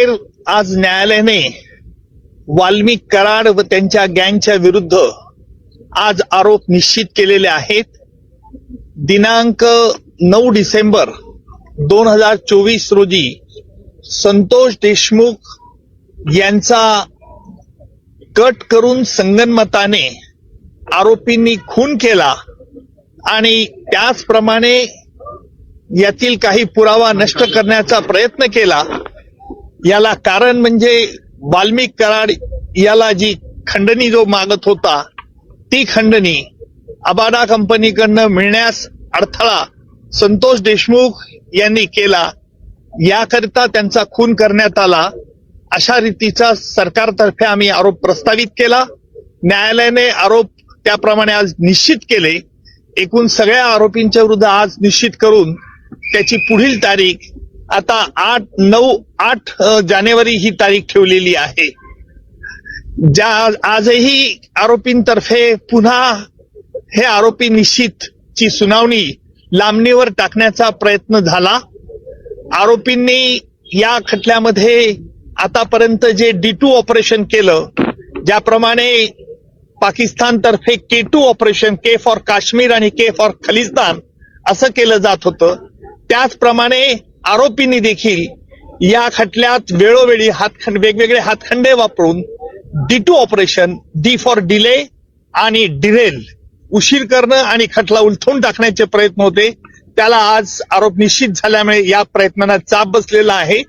आज न्यायालयाने वाल्मिक कराड व त्यांच्या गँगच्या विरुद्ध आज आरोप निश्चित केलेले आहेत. दिनांक 9 डिसेंबर 2024 रोजी संतोष देशमुख यांचा कट करून संगनमताने आरोपींनी खून केला आणि त्याचप्रमाणे यातील काही पुरावा नष्ट करण्याचा प्रयत्न केला. याला कारण म्हणजे वाल्मिक कराड याला जी खंडणी जो मागत होता ती खंडणी अबाडा कंपनीकडनं मिळण्यास अडथळा संतोष देशमुख यांनी केला. याकरिता त्यांचा खून करण्यात आला. अशा रीतीचा सरकारतर्फे आम्ही आरोप प्रस्तावित केला. न्यायालयाने आरोप त्याप्रमाणे आज निश्चित केले. एकूण सगळ्या आरोपींच्या विरुद्ध आज निश्चित करून त्याची पुढील तारीख आता 8 जानेवारी ही तारीख ठेवलेली आहे. आजही आरोपींतर्फे पुन्हा हे आरोपी निश्चितची सुनावणी लांबणीवर टाकण्याचा प्रयत्न झाला. आरोपींनी या खटल्यामध्ये आतापर्यंत जे D2 ऑपरेशन केलं, ज्याप्रमाणे पाकिस्तानतर्फे K2 operation, K for Kashmir आणि K फॉर खलिस्तान असं केलं जात होतं, त्याचप्रमाणे आरोपींनी देखील या खटल्यात वेळोवेळी वेगवेगळे हातखंडे वापरून D2 operation, D for delay आणि डिरेल, उशीर करणं आणि खटला उलथून टाकण्याचे प्रयत्न होते. त्याला आज आरोप निश्चित झाल्यामुळे या प्रयत्नांना चाप बसलेला आहे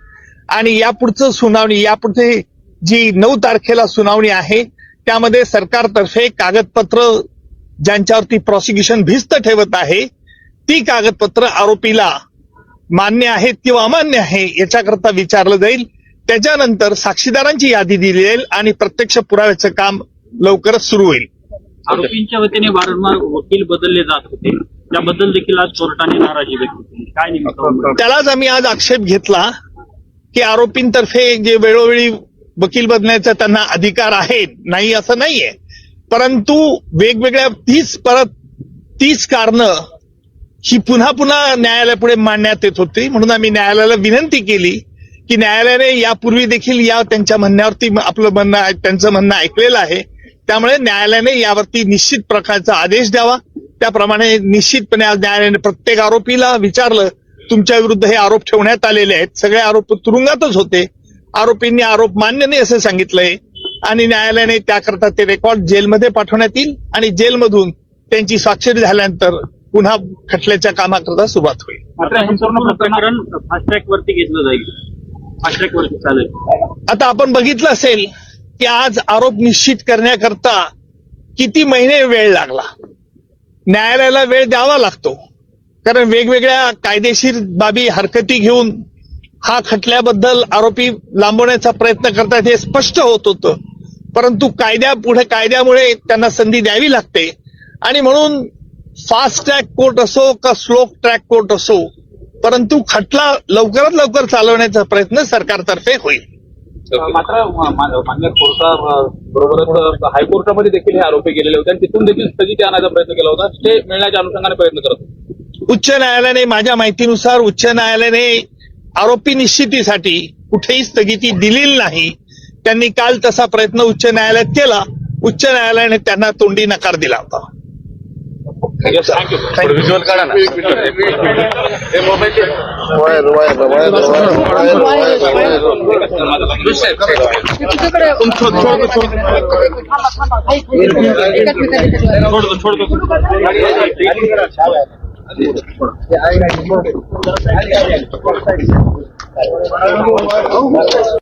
आणि यापुढचं सुनावणी, यापुढे जी 9 तारखेला सुनावणी आहे त्यामध्ये सरकारतर्फे कागदपत्र ज्यांच्यावरती प्रॉसिक्युशन भिस्त ठेवत आहे ती कागदपत्र आरोपीला मान्य आहेत किंवा अमान्य आहे याच्याकरता विचारलं जाईल. त्याच्यानंतर साक्षीदारांची यादी दिली जाईल आणि प्रत्यक्ष पुराव्याचं काम लवकरच सुरू होईल. आरोपींच्या वतीने वारंवार वकील बदलले जात होते, त्याबद्दल देखील आज कोर्टाने नाराजी व्यक्त केली. काय नेमकं त्यालाच आम्ही आज आक्षेप घेतला की आरोपींतर्फे जे वेळोवेळी वकील बदलण्याचा त्यांना अधिकार आहे, नाही असं नाहीये, परंतु वेगवेगळ्या तीच कारणं ही पुन्हा पुन्हा न्यायालयापुढे मांडण्यात येत होती. म्हणून आम्ही न्यायालयाला विनंती केली की न्यायालयाने यापूर्वी देखील या त्यांच्या म्हणण्यावरती त्यांचं म्हणणं ऐकलेलं आहे, त्यामुळे न्यायालयाने यावरती निश्चित प्रकारचा आदेश द्यावा. त्याप्रमाणे निश्चितपणे आज न्यायालयाने प्रत्येक आरोपीला विचारलं, तुमच्या विरुद्ध हे आरोप ठेवण्यात आलेले आहेत. सगळे आरोप तुरुंगातच होते. आरोपींनी आरोप मान्य नाही असं सांगितलंय आणि न्यायालयाने त्याकरता ते रेकॉर्ड जेलमध्ये पाठवण्यात येईल आणि जेलमधून त्यांची स्वाक्षरी झाल्यानंतर पुन्हा खटल्याच्या कामाकरता सुरुवात होईल. मात्र संपूर्ण प्रकरण फास्ट ट्रॅक वरती घेतलं जाईल, फास्ट ट्रॅक वरती चालेल. आता आपण बघितलं असेल की आज आरोप निश्चित करण्याकरता किती महिने वेळ लागला. न्यायालयाला वेळ द्यावा लागतो कारण वेगवेगळ्या कायदेशीर बाबी हरकती घेऊन हा खटल्याबद्दल आरोपी लांबवण्याचा प्रयत्न करतात हे स्पष्ट होत होतं, परंतु कायद्यामुळे त्यांना संधी द्यावी लागते आणि म्हणून फास्ट ट्रॅक कोर्ट असो का स्लो ट्रॅक कोर्ट असो, परंतु खटला लवकरात लवकर चालवण्याचा प्रयत्न सरकारतर्फे होईल. मात्र मान्य कोर्टाबरोबरच हायकोर्टामध्ये देखील हे आरोपी गेलेले होते आणि तिथून देखील स्थगिती आणायचा प्रयत्न केला होता. स्टे मिळण्याच्या अनुषंगाने प्रयत्न करत होते. उच्च न्यायालयाने, माझ्या माहितीनुसार उच्च न्यायालयाने आरोपी निश्चितीसाठी कुठेही स्थगिती दिलेली नाही. त्यांनी काल तसा प्रयत्न उच्च न्यायालयात केला. उच्च न्यायालयाने त्यांना तोंडी नकार दिला होता. व्हिज्युअल काढा ना. छोड़